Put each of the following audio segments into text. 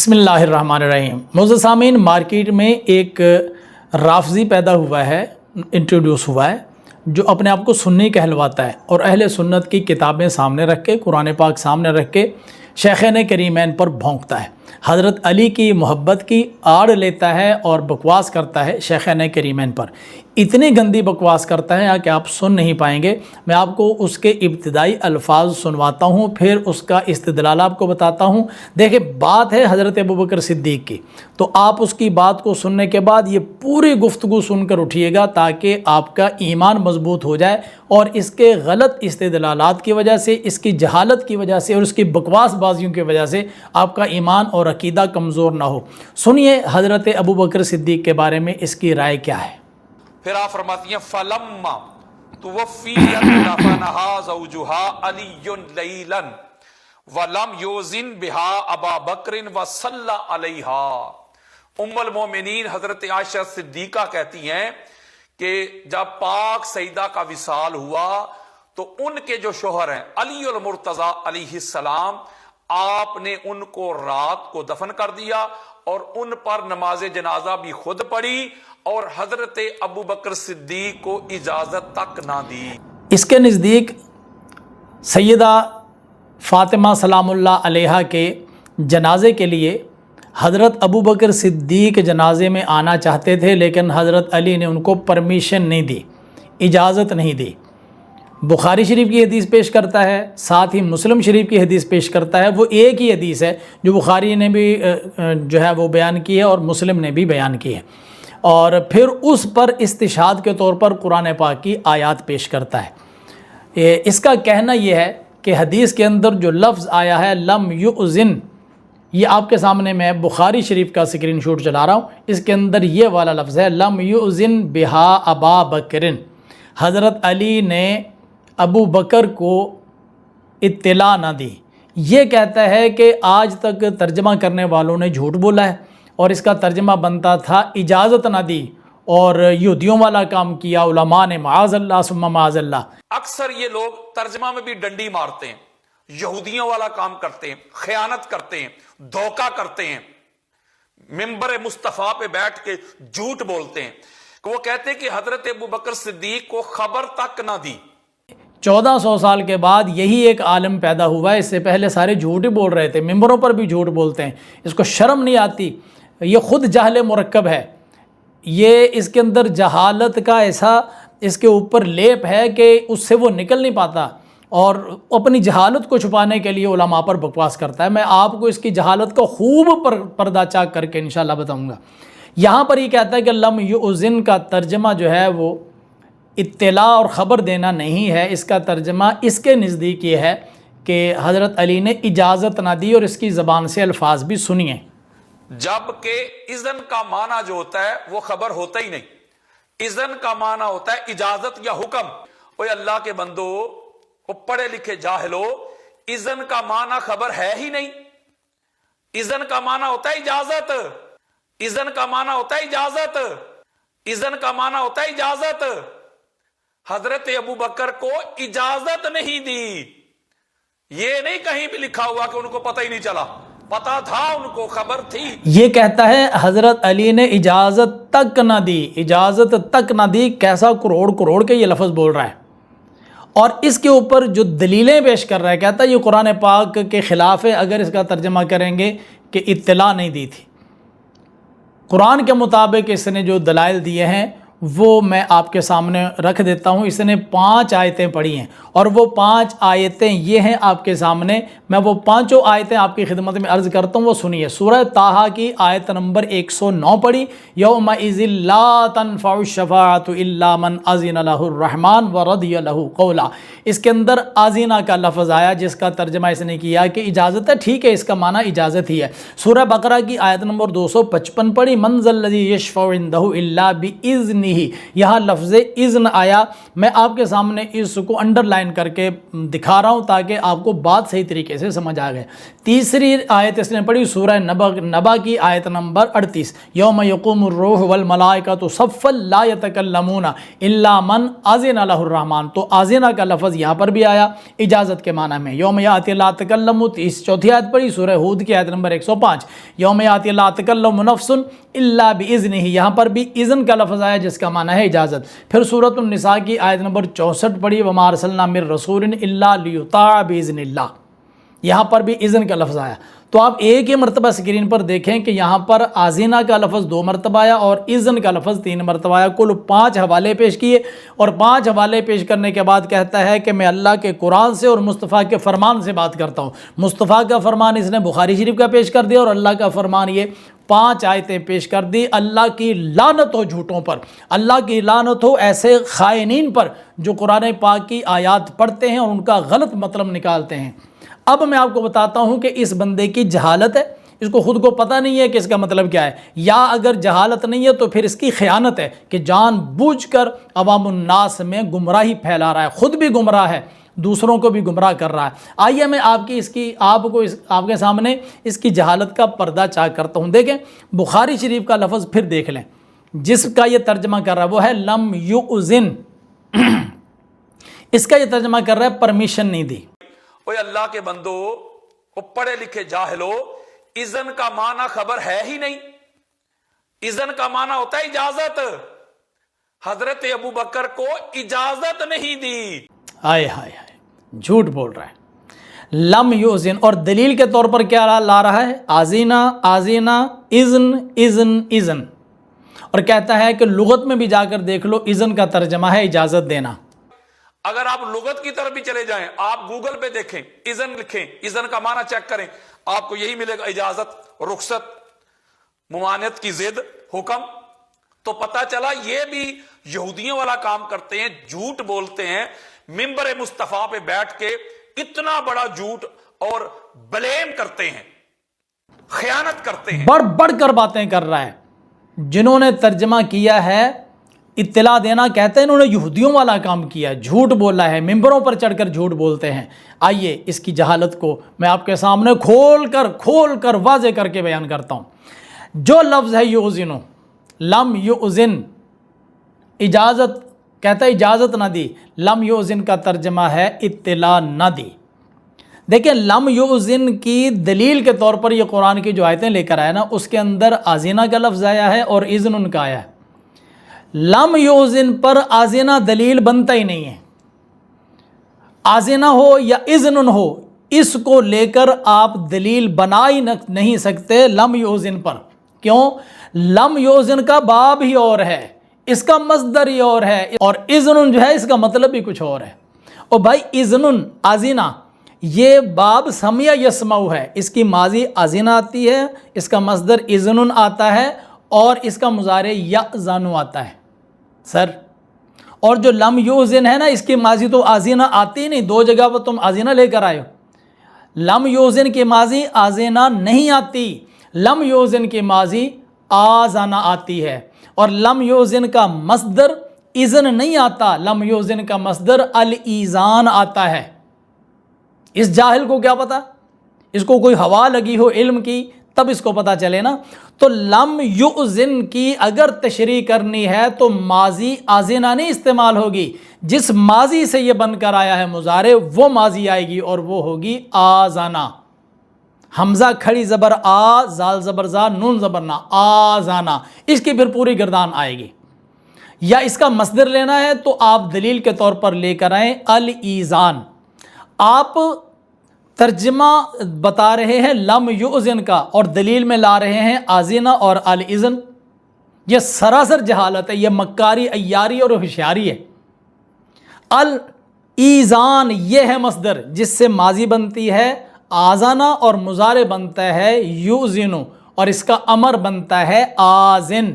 بسم اللہ الرحمن الرحیم۔ معزز سامعین، مارکیٹ میں ایک رافضی پیدا ہوا ہے، انٹروڈیوس ہوا ہے، جو اپنے آپ کو سنی کہلواتا ہے اور اہل سنت کی کتابیں سامنے رکھ کے، قرآن پاک سامنے رکھ کے شیخین کریمین پر بھونکتا ہے، حضرت علی کی محبت کی آڑ لیتا ہے اور بکواس کرتا ہے شیخین کریمین پر۔ اتنی گندی بکواس کرتا ہے کہ آپ سن نہیں پائیں گے۔ میں آپ کو اس کے ابتدائی الفاظ سنواتا ہوں، پھر اس کا استدلال آپ کو بتاتا ہوں۔ دیکھیں، بات ہے حضرت ابوبکر صدیق کی، تو آپ اس کی بات کو سننے کے بعد یہ پوری گفتگو سن کر اٹھیے گا تاکہ آپ کا ایمان مضبوط ہو جائے اور اس کے غلط استدلالات کی وجہ سے، اس کی جہالت کی وجہ سے اور اس کی بکواس بازیوں کی وجہ سے آپ کا ایمان اور عقیدہ کمزور نہ ہو۔ سنیے حضرت ابوبکر صدیق کے بارے میں اس کی رائے کیا ہے۔ پھر آپ فرماتی ہیں فَلَمَّا تُوَفِّيَتْ دَفَنَهَا زَوْجُهَا عَلِيٌّ لَيْلًا وَلَمْ يُؤْذِنْ بِهَا أَبَا بَكْرٍ وَصَلَّى عَلَيْهَا۔ ام المومنین حضرت عائشہ صدیقہ کہتی ہیں کہ جب پاک سیدہ کا وصال ہوا تو ان کے جو شوہر ہیں علی المرتضیٰ علیہ السلام، آپ نے ان کو رات کو دفن کر دیا اور ان پر نماز جنازہ بھی خود پڑھی اور حضرت ابوبکر صدیق کو اجازت تک نہ دی۔ اس کے نزدیک سیدہ فاطمہ سلام اللہ علیہا کے جنازے کے لیے حضرت ابوبکر صدیق جنازے میں آنا چاہتے تھے، لیکن حضرت علی نے ان کو پرمیشن نہیں دی، اجازت نہیں دی۔ بخاری شریف کی حدیث پیش کرتا ہے، ساتھ ہی مسلم شریف کی حدیث پیش کرتا ہے۔ وہ ایک ہی حدیث ہے جو بخاری نے بھی جو ہے وہ بیان کی ہے اور مسلم نے بھی بیان کی ہے، اور پھر اس پر استشہاد کے طور پر قرآن پاک کی آیات پیش کرتا ہے۔ اس کا کہنا یہ ہے کہ حدیث کے اندر جو لفظ آیا ہے لم یؤذن، یہ آپ کے سامنے میں بخاری شریف کا اسکرین شاٹ چلا رہا ہوں، اس کے اندر یہ والا لفظ ہے لم یؤذن بہا ابا بکرن، حضرت علی نے ابو بکر کو اطلاع نہ دی۔ یہ کہتا ہے کہ آج تک ترجمہ کرنے والوں نے جھوٹ بولا ہے، اور اس کا ترجمہ بنتا تھا اجازت نہ دی اور یہودیوں والا کام کیا علماء نے، معاذ اللہ ثم معاذ اللہ۔ اکثر یہ لوگ ترجمہ میں بھی ڈنڈی مارتے ہیں، یہودیوں والا کام کرتے ہیں، خیانت کرتے ہیں، دھوکہ کرتے ہیں، ممبر مصطفیٰ پہ بیٹھ کے جھوٹ بولتے ہیں کہ وہ کہتے ہیں کہ حضرت ابوبکر صدیق کو خبر تک نہ دی۔ 1400 سال کے بعد یہی ایک عالم پیدا ہوا ہے، اس سے پہلے سارے جھوٹ ہی بول رہے تھے، ممبروں پر بھی جھوٹ بولتے ہیں، اس کو شرم نہیں آتی۔ یہ خود جہل مرکب ہے، یہ اس کے اندر جہالت کا ایسا اس کے اوپر لیپ ہے کہ اس سے وہ نکل نہیں پاتا، اور اپنی جہالت کو چھپانے کے لیے علماء پر بکواس کرتا ہے۔ میں آپ کو اس کی جہالت کو خوب پردہ چاک کر کے انشاءاللہ بتاؤں گا۔ یہاں پر یہ کہتا ہے کہ لم یؤذن کا ترجمہ جو ہے وہ اطلاع اور خبر دینا نہیں ہے، اس کا ترجمہ اس کے نزدیک یہ ہے کہ حضرت علی نے اجازت نہ دی، اور اس کی زبان سے الفاظ بھی سنیے۔ جبکہ اذن کا معنی جو ہوتا ہے وہ خبر ہوتا ہی نہیں، اذن کا معنی ہوتا ہے اجازت یا حکم۔ اوہ اللہ کے بندو، وہ پڑھے لکھے جاہلو، اذن کا معنی خبر ہے ہی نہیں، اذن کا معنی ہوتا ہے اجازت، اذن کا معنی ہوتا ہے اجازت، اذن کا معنی ہوتا ہے اجازت۔ حضرت ابوبکر کو اجازت نہیں دی، یہ نہیں کہیں بھی لکھا ہوا کہ ان کو پتہ ہی نہیں چلا، پتہ تھا، ان کو خبر تھی۔ یہ کہتا ہے حضرت علی نے اجازت تک نہ دی، اجازت تک نہ دی، کیسا کروڑ کروڑ کے یہ لفظ بول رہا ہے، اور اس کے اوپر جو دلیلیں پیش کر رہا ہے، کہتا ہے یہ قرآن پاک کے خلاف ہے اگر اس کا ترجمہ کریں گے کہ اطلاع نہیں دی تھی۔ قرآن کے مطابق اس نے جو دلائل دیے ہیں وہ میں آپ کے سامنے رکھ دیتا ہوں۔ اس نے 5 آیتیں پڑھی ہیں، اور وہ 5 آیتیں یہ ہیں آپ کے سامنے، میں وہ 5 آیتیں آپ کی خدمت میں عرض کرتا ہوں، وہ سنیے۔ سورہ طٰہٰ کی آیت نمبر 109 پڑھی، یومئذ لا تنفع الشفاعۃ الا من اذن لہ الرحمن ورضی لہ قولا۔ اس کے اندر اذن کا لفظ آیا جس کا ترجمہ اس نے کیا کہ اجازت ہے، ٹھیک ہے، اس کا معنی اجازت ہی ہے۔ سورہ بقرہ کی آیت نمبر 255 پڑھی، من ذا الذی یشفع عندہ الا باذنہ بِإِذْنِهِ، یہاں لفظ اذن آیا. میں آپ کے سامنے اس کو انڈر لائن کر کے دکھا رہا ہوں تاکہ آپ کو بات صحیح طریقے سے سمجھ آ گئے. تیسری آیت اس نے پڑھی سورہ نبا کی آیت نمبر 38، یوم یقوم الروح والملائکۃ صفا لا یتکلمون الا من اذن لہ الرحمن. تو اذن کا لفظ یہاں پر بھی آیا اجازت کے معنی میں. یوم یاتی لا تکلم، چوتھی آیت پڑھی سورہ ہود کی آیت نمبر 105، یوم یاتی لا تکلم نفس الا باذنہ، یہاں پر بھی اذن کا لفظ آیا جس کا معنی ہے اجازت. پھر سورۃ النساء کی آیت نمبر 64 پڑھی، وما ارسلنا من رسول الا لیطاع باذن اللہ، یہاں پر بھی اذن کا لفظ آیا. تو آپ ایک ہی مرتبہ اسکرین پر دیکھیں کہ یہاں پر آزینہ کا لفظ 2 مرتبہ آیا اور اذن کا لفظ 3 مرتبہ آیا. کل 5 حوالے پیش کیے اور 5 حوالے پیش کرنے کے بعد کہتا ہے کہ میں اللہ کے قرآن سے اور مصطفیٰ کے فرمان سے بات کرتا ہوں. مصطفیٰ کا فرمان اس نے بخاری شریف کا پیش کر دیا اور اللہ کا فرمان یہ 5 آیتیں پیش کر دی. اللہ کی لعنت ہو جھوٹوں پر، اللہ کی لعنت ہو ایسے خائنین پر جو قرآن پاک کی آیات پڑھتے ہیں اور ان کا غلط مطلب نکالتے ہیں. اب میں آپ کو بتاتا ہوں کہ اس بندے کی جہالت ہے، اس کو خود کو پتہ نہیں ہے کہ اس کا مطلب کیا ہے، یا اگر جہالت نہیں ہے تو پھر اس کی خیانت ہے کہ جان بوجھ کر عوام الناس میں گمراہی پھیلا رہا ہے، خود بھی گمراہ ہے، دوسروں کو بھی گمراہ کر رہا ہے. آئیے میں آپ کے سامنے اس کی جہالت کا پردہ چاک کرتا ہوں. دیکھیں بخاری شریف کا لفظ پھر دیکھ لیں، جس کا یہ ترجمہ کر رہا ہے وہ ہے لم یؤذن. اس کا یہ ترجمہ کر رہا ہے پرمیشن نہیں دی. اوے اللہ کے بندو، وہ پڑھے لکھے جاہلو، اذن کا معنی خبر ہے ہی نہیں. اذن کا معنی ہوتا ہے اجازت. حضرت ابو بکر کو اجازت نہیں دی. ہائے ہائے ہائے، جھوٹ بول رہا ہے. لم یؤذن، اور دلیل کے طور پر کیا لا رہا ہے؟ آزینہ آزینہ، اذن اذن اذن، اور کہتا ہے کہ لغت میں بھی جا کر دیکھ لو، اذن کا ترجمہ ہے اجازت دینا. اگر آپ لغت کی طرف بھی چلے جائیں، آپ گوگل پہ دیکھیں، اذن لکھیں، اذن کا معنی چیک کریں، آپ کو یہی ملے گا، اجازت، رخصت، ممانعت کی ضد، حکم. تو پتہ چلا یہ بھی یہودیوں والا کام کرتے ہیں، جھوٹ بولتے ہیں. منبر مصطفیٰ پہ بیٹھ کے اتنا بڑا جھوٹ اور بلیم کرتے ہیں، خیانت کرتے ہیں، بڑھ بڑھ کر باتیں کر رہا ہے. جنہوں نے ترجمہ کیا ہے اطلاع دینا، کہتے ہیں انہوں نے یہودیوں والا کام کیا، جھوٹ بولا ہے، ممبروں پر چڑھ کر جھوٹ بولتے ہیں. آئیے اس کی جہالت کو میں آپ کے سامنے کھول کر واضح کر کے بیان کرتا ہوں. جو لفظ ہے یؤذن، لم یؤذن، اجازت، کہتا ہے اجازت نہ دی. لم یؤذن کا ترجمہ ہے اطلاع نہ دی. دیکھیں لم یؤذن کی دلیل کے طور پر یہ قرآن کی جو آیتیں لے کر آیا نا، اس کے اندر آزینہ کا لفظ آیا ہے اور اذن کا آیا ہے. لم یؤذن پر آزینہ دلیل بنتا ہی نہیں ہے. آزینہ ہو یا اذن ہو، اس کو لے کر آپ دلیل بنا ہی نہیں سکتے لم یؤذن پر. کیوں؟ لم یؤذن کا باب ہی اور ہے، اس کا مصدر ہی اور ہے، اور اذن جو ہے اس کا مطلب بھی کچھ اور ہے. اور بھائی اذن، آزینہ، یہ باب سمع یسمع ہے، اس کی ماضی آزینہ آتی ہے، اس کا مصدر اذن آتا ہے اور اس کا مضارع یأذن آتا ہے. سر، اور جو لم یؤذن ہے نا، اس کی ماضی تو آزینہ آتی نہیں، 2 جگہ پر تم آزینہ لے کر آئے ہو. لم یؤذن کی ماضی آزینہ نہیں آتی، لم یؤذن کی ماضی آزانہ آتی ہے. اور لم یؤذن کا مصدر اذن نہیں آتا، لم یؤذن کا مصدر الایذان آتا ہے. اس جاہل کو کیا پتا؟ اس کو کوئی ہوا لگی ہو علم کی تب اس کو پتا چلے نا. تو لم یؤذن کی اگر تشریح کرنی ہے تو ماضی آزینہ نہیں استعمال ہوگی. جس ماضی سے یہ بن کر آیا ہے مضارع، وہ ماضی آئے گی اور وہ ہوگی آزانہ. حمزہ کھڑی زبر آ، زال زبر زا، نون زبر نا، آزانہ، اس کی پھر پوری گردان آئے گی. یا اس کا مصدر لینا ہے تو آپ دلیل کے طور پر لے کر آئیں الایذان. آپ ترجمہ بتا رہے ہیں لم یؤذن کا اور دلیل میں لا رہے ہیں آزینہ اور الاذن. یہ سراسر جہالت ہے، یہ مکاری، عیاری اور ہوشیاری ہے. الایذان یہ ہے مصدر جس سے ماضی بنتی ہے آزانہ اور مضارع بنتا ہے یؤذن، اور اس کا امر بنتا ہے آزن.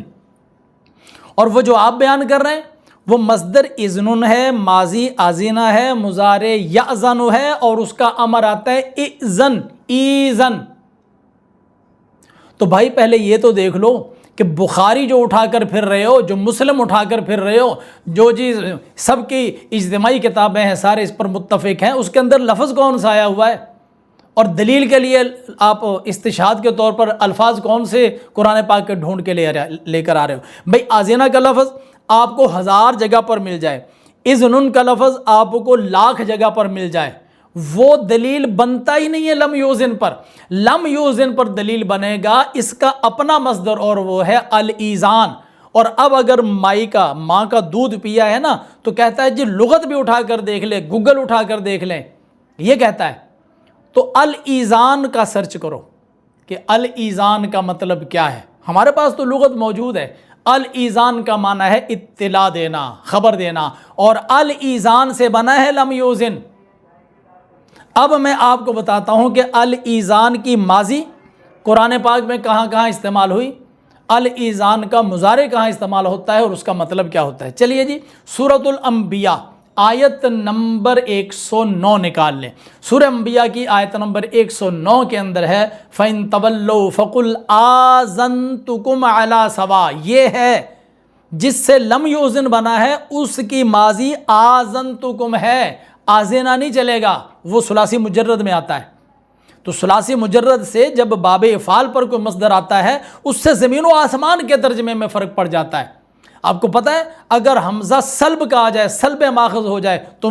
اور وہ جو آپ بیان کر رہے ہیں وہ مصدر اذن ہے، ماضی آزینہ ہے، مضارع یأذن ہے، اور اس کا امر آتا ہے ایذن، ایذن. تو بھائی پہلے یہ تو دیکھ لو کہ بخاری جو اٹھا کر پھر رہے ہو، جو مسلم اٹھا کر پھر رہے ہو، جو چیز سب کی اجتماعی کتابیں ہیں، سارے اس پر متفق ہیں، اس کے اندر لفظ کون سا آیا ہوا ہے؟ اور دلیل کے لیے آپ استشہاد کے طور پر الفاظ کون سے قرآن پاک کے ڈھونڈ کے لے کر آ رہے ہو؟ بھئی آزینہ کا لفظ آپ کو 1000 جگہ پر مل جائے، اذن کا لفظ آپ کو 1,00,000 جگہ پر مل جائے، وہ دلیل بنتا ہی نہیں ہے لم یوزن پر۔ لم یوزن پر دلیل بنے گا اس کا اپنا مصدر، اور وہ ہے الایزان۔ اور اب اگر ماں کا دودھ پیا ہے نا تو کہتا ہے جی لغت بھی اٹھا کر دیکھ لیں، گوگل اٹھا کر دیکھ لیں، یہ کہتا ہے۔ تو الایزان کا سرچ کرو کہ الایزان کا مطلب کیا ہے، ہمارے پاس تو لغت موجود ہے۔ الایزان کا معنی ہے اطلاع دینا، خبر دینا، اور الایزان سے بنا ہے لم یوزن۔ اب میں آپ کو بتاتا ہوں کہ الایزان کی ماضی قرآن پاک میں کہاں کہاں استعمال ہوئی، الایزان کا مضارع کہاں استعمال ہوتا ہے، اور اس کا مطلب کیا ہوتا ہے۔ چلیے جی سورۃ الانبیاء آیت نمبر 109 نکال لیں۔ سورہ انبیاء کی آیت نمبر 109 کے اندر ہے فَإِن تَوَلَّوْا فَقُلْ آذَنْتُكُمْ عَلَىٰ سَوَاءٍ، یہ ہے جس سے لم یوزن بنا ہے، اس کی ماضی آذَنْتُكُمْ ہے، آزینہ نہیں چلے گا، وہ ثلاثی مجرد میں آتا ہے۔ تو ثلاثی مجرد سے جب باب افعال پر کوئی مصدر آتا ہے، اس سے زمین و آسمان کے ترجمے میں فرق پڑ جاتا ہے۔ آپ کو پتہ ہے اگر حمزہ سلب کا آ جائے، سلب ماخذ ہو جائے تو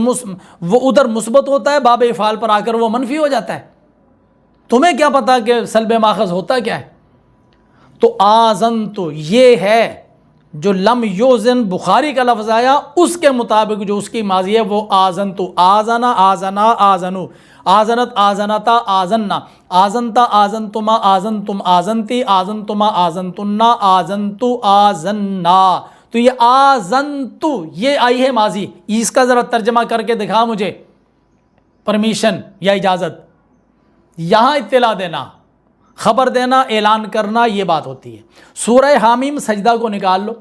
وہ ادھر مثبت ہوتا ہے، باب افعال پر آ کر وہ منفی ہو جاتا ہے۔ تمہیں کیا پتا کہ سلب ماخذ ہوتا کیا ہے؟ تو آذنتو یہ ہے جو لم یوزن بخاری کا لفظ آیا، اس کے مطابق جو اس کی ماضی ہے وہ آذنتو، آذنا، آذنا، آذنو، آذنت، آذنتا، آذننا، آذنتا، آذنتما، آذنتم، آذنتی، آذنتما، آذنتنا، آذنتو، آذننا۔ تو یہ آذنتو یہ آئی ہے ماضی، اس کا ذرا ترجمہ کر کے دکھا مجھے، پرمیشن یا اجازت۔ یہاں اطلاع دینا، خبر دینا، اعلان کرنا، یہ بات ہوتی ہے۔ سورہ حامیم سجدہ کو نکال لو،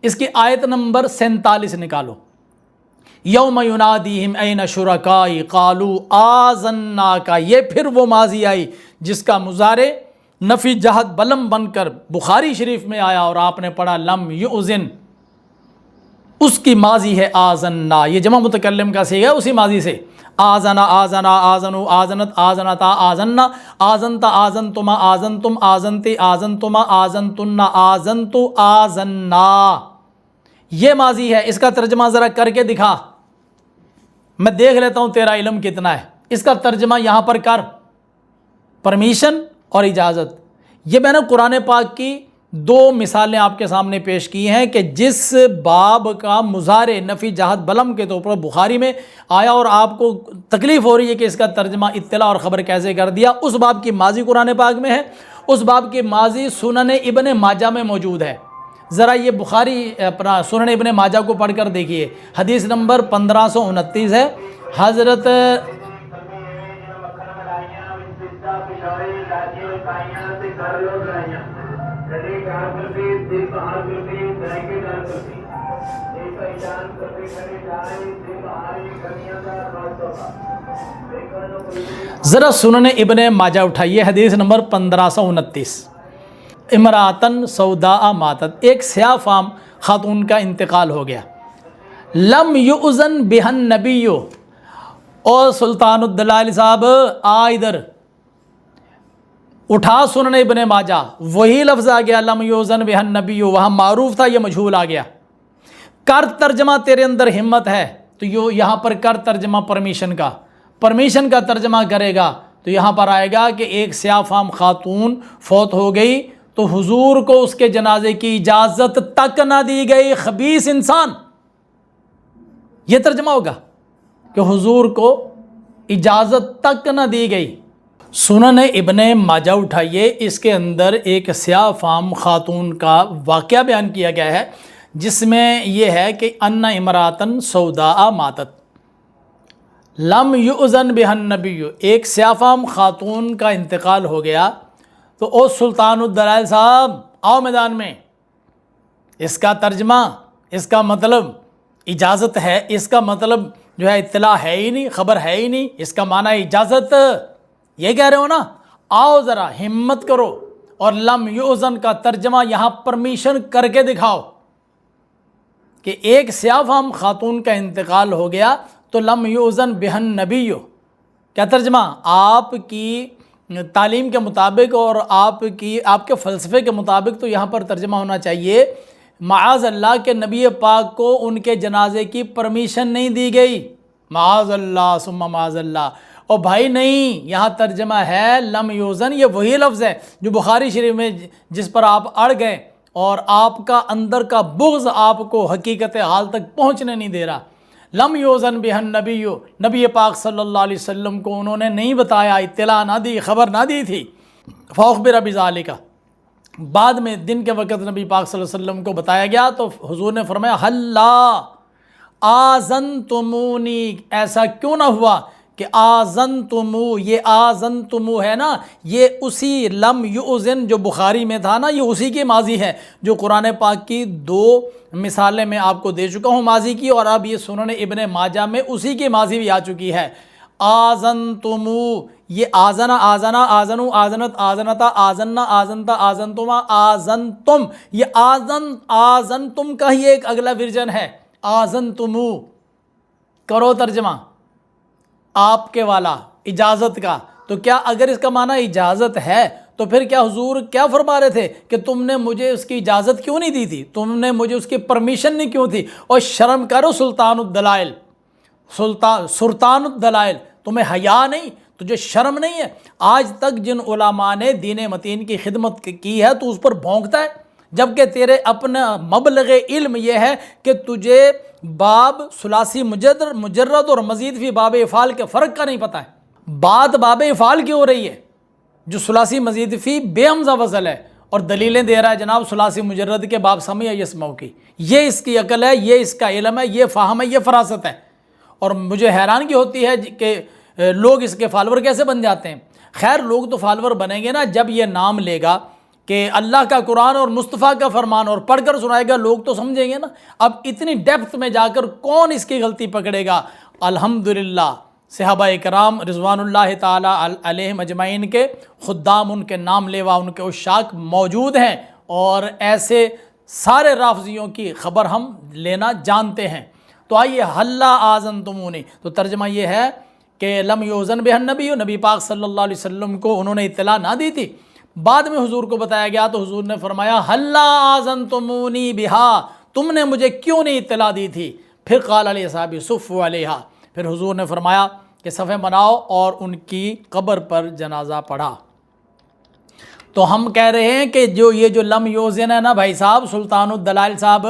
اس کی آیت نمبر 47 نکالو۔ یوم ینادیہم این شرکائی قالوا آذناک، یہ پھر وہ ماضی آئی جس کا مضارع نفی جہت بلم بن کر بخاری شریف میں آیا اور آپ نے پڑھا لم یؤذن، اس کی ماضی ہے آذنا، یہ جمع متکلم کا صیغہ ہے اسی ماضی سے۔ آذنا، آذنا، آذنو، آذنت، آذنتا، آذننا، آذنتا، آذنتما، آذنتم، آذنتی، آذنتما، آذنتنا، آذنتو، آذننا، یہ ماضی ہے۔ اس کا ترجمہ ذرا کر کے دکھا، میں دیکھ لیتا ہوں تیرا علم کتنا ہے۔ اس کا ترجمہ یہاں پر کر، پرمیشن اور اجازت۔ یہ میں نے قرآن پاک کی 2 مثالیں آپ کے سامنے پیش کی ہیں کہ جس باب کا مضارع نفی جہت بلم کے طور پر بخاری میں آیا اور آپ کو تکلیف ہو رہی ہے کہ اس کا ترجمہ اطلاع اور خبر کیسے کر دیا، اس باب کی ماضی قرآن پاک میں ہے، اس باب کی ماضی سنن ابن ماجہ میں موجود ہے۔ ذرا یہ بخاری اپنا سنن ابن ماجہ کو پڑھ کر دیکھیے، حدیث نمبر 1529 ہے۔ حضرت ذرا سنن ابن ماجہ اٹھائیے، حدیث نمبر 1529۔ امراتن سوداء ماتت، ایک سیاہ فام خاتون کا انتقال ہو گیا۔ لم یؤذن بہن نبی، اور سلطان الدلائل صاحب ادھر اٹھا سنن ابن ماجہ، وہی لفظ آ گیا لم یؤذن بہن نبی، وہاں معروف تھا یہ مجہول آ گیا۔ کر ترجمہ، تیرے اندر ہمت ہے تو یہاں پر کر ترجمہ پرمیشن کا، پرمیشن کا ترجمہ کرے گا تو یہاں پر آئے گا کہ ایک سیاہ فام خاتون فوت ہو گئی تو حضور کو اس کے جنازے کی اجازت تک نہ دی گئی، خبیث انسان، یہ ترجمہ ہوگا کہ حضور کو اجازت تک نہ دی گئی۔ سنن ابن ماجہ اٹھائیے، اس کے اندر ایک سیاہ فام خاتون کا واقعہ بیان کیا گیا ہے جس میں یہ ہے کہ ان امراتن سوداء ماتت لم یؤذن بہن نبی، ایک سیاہ فام خاتون کا انتقال ہو گیا تو او سلطان الدلائل صاحب آؤ میدان میں، اس کا ترجمہ، اس کا مطلب اجازت ہے، اس کا مطلب جو ہے اطلاع ہے ہی نہیں، خبر ہے ہی نہیں، اس کا معنی اجازت، یہ کہہ رہے ہو نا، آؤ ذرا ہمت کرو، اور لم یؤذن کا ترجمہ یہاں پرمیشن کر کے دکھاؤ کہ ایک سیاہ فام خاتون کا انتقال ہو گیا تو لم یؤذن بہن نبی، کیا ترجمہ؟ آپ کی تعلیم کے مطابق اور آپ کے فلسفے کے مطابق تو یہاں پر ترجمہ ہونا چاہیے معاذ اللہ کہ نبی پاک کو ان کے جنازے کی پرمیشن نہیں دی گئی، معاذ اللہ ثم معاذ اللہ۔ اور بھائی نہیں، یہاں ترجمہ ہے لم یؤذن، یہ وہی لفظ ہے جو بخاری شریف میں جس پر آپ اڑ گئے اور آپ کا اندر کا بغض آپ کو حقیقت حال تک پہنچنے نہیں دے رہا۔ لم یؤذن بہن نبی، نبی پاک صلی اللہ علیہ وسلم کو انہوں نے نہیں بتایا، اطلاع نہ دی، خبر نہ دی تھی۔ فاخبر بذالک، بعد میں دن کے وقت نبی پاک صلی اللہ علیہ وسلم کو بتایا گیا تو حضور نے فرمایا حلا آذنتمونی، ایسا کیوں نہ ہوا کہ آذنتمو، یہ آذنتمو ہے نا، یہ اسی لم یؤذن جو بخاری میں تھا نا، یہ اسی کی ماضی ہے جو قرآن پاک کی 2 مثالیں میں آپ کو دے چکا ہوں ماضی کی، اور اب یہ سنن ابن ماجہ میں اسی کی ماضی بھی آ چکی ہے۔ آذنتمو، یہ آذنا، آذنا، آذنو، آذنت، آذنتا، آذنا، آذنتا، آذنتما، آذنتم، یہ آذنتم کا ہی ایک اگلا ورژن ہے۔ آذنتمو کرو ترجمہ آپ کے والا اجازت کا، تو کیا اگر اس کا معنی اجازت ہے تو پھر کیا حضور کیا فرما رہے تھے کہ تم نے مجھے اس کی اجازت کیوں نہیں دی تھی، تم نے مجھے اس کی پرمیشن نہیں کیوں تھی؟ اور شرم کرو سلطان الدلائل، سلطان الدلائل، تمہیں حیا نہیں، تجھے شرم نہیں ہے؟ آج تک جن علماء نے دین متین کی خدمت کی ہے تو اس پر بھونکتا ہے، جبکہ تیرے اپنا مبلغ علم یہ ہے کہ تجھے باب ثلاثی مجرد اور مزید فی باب افعال کے فرق کا نہیں پتہ ہے۔ بات باب افعال کی ہو رہی ہے جو ثلاثی مزید فی بے حمزہ وصل ہے، اور دلیلیں دے رہا ہے جناب ثلاثی مجرد کے باب سمع یسمع کی۔ یہ اس کی عقل ہے، یہ اس کا علم ہے، یہ فہم ہے، یہ فراست ہے۔ اور مجھے حیرانگی ہوتی ہے کہ لوگ اس کے فالور کیسے بن جاتے ہیں۔ خیر لوگ تو فالور بنیں گے نا جب یہ نام لے گا کہ اللہ کا قرآن اور مصطفیٰ کا فرمان اور پڑھ کر سنائے گا، لوگ تو سمجھیں گے نا۔ اب اتنی ڈیپتھ میں جا کر کون اس کی غلطی پکڑے گا؟ الحمدللہ صحابہ کرام رضوان اللہ تعالی علیہم اجمعین کے خدام، ان کے نام لیوا، ان کے عشاق موجود ہیں، اور ایسے سارے رافضیوں کی خبر ہم لینا جانتے ہیں۔ تو آئیے حلا آذنتمونی، تو ترجمہ یہ ہے کہ لم یؤذن بہن نبی، نبی پاک صلی اللہ علیہ وسلم کو انہوں نے اطلاع نہ دی تھی۔ بعد میں حضور کو بتایا گیا تو حضور نے فرمایا حلا آذنتمونی بہا، تم نے مجھے کیوں نہیں اطلاع دی تھی؟ پھر قال علیہ صحابی صفوا علیہا، پھر حضور نے فرمایا کہ صفیں بناؤ اور ان کی قبر پر جنازہ پڑھا۔ تو ہم کہہ رہے ہیں کہ یہ جو لم یؤذن ہے نا بھائی صاحب، سلطان الدلائل صاحب،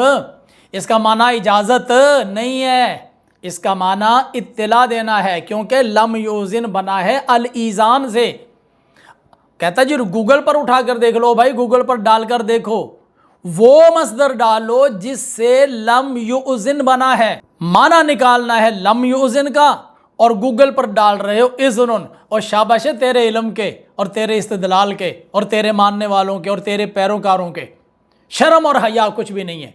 اس کا معنی اجازت نہیں ہے، اس کا معنی اطلاع دینا ہے، کیونکہ لم یؤذن بنا ہے الایذان سے۔ کہتا جی گوگل پر اٹھا کر دیکھ لو بھائی، گوگل پر ڈال کر دیکھو، وہ مصدر ڈالو جس سے لم یؤذن بنا ہے، معنی نکالنا ہے لم یؤذن کا، اور گوگل پر ڈال رہے ہو اذن، اور شاباش ہے تیرے علم کے اور تیرے استدلال کے اور تیرے ماننے والوں کے اور تیرے پیروکاروں کے، شرم اور حیا کچھ بھی نہیں ہے۔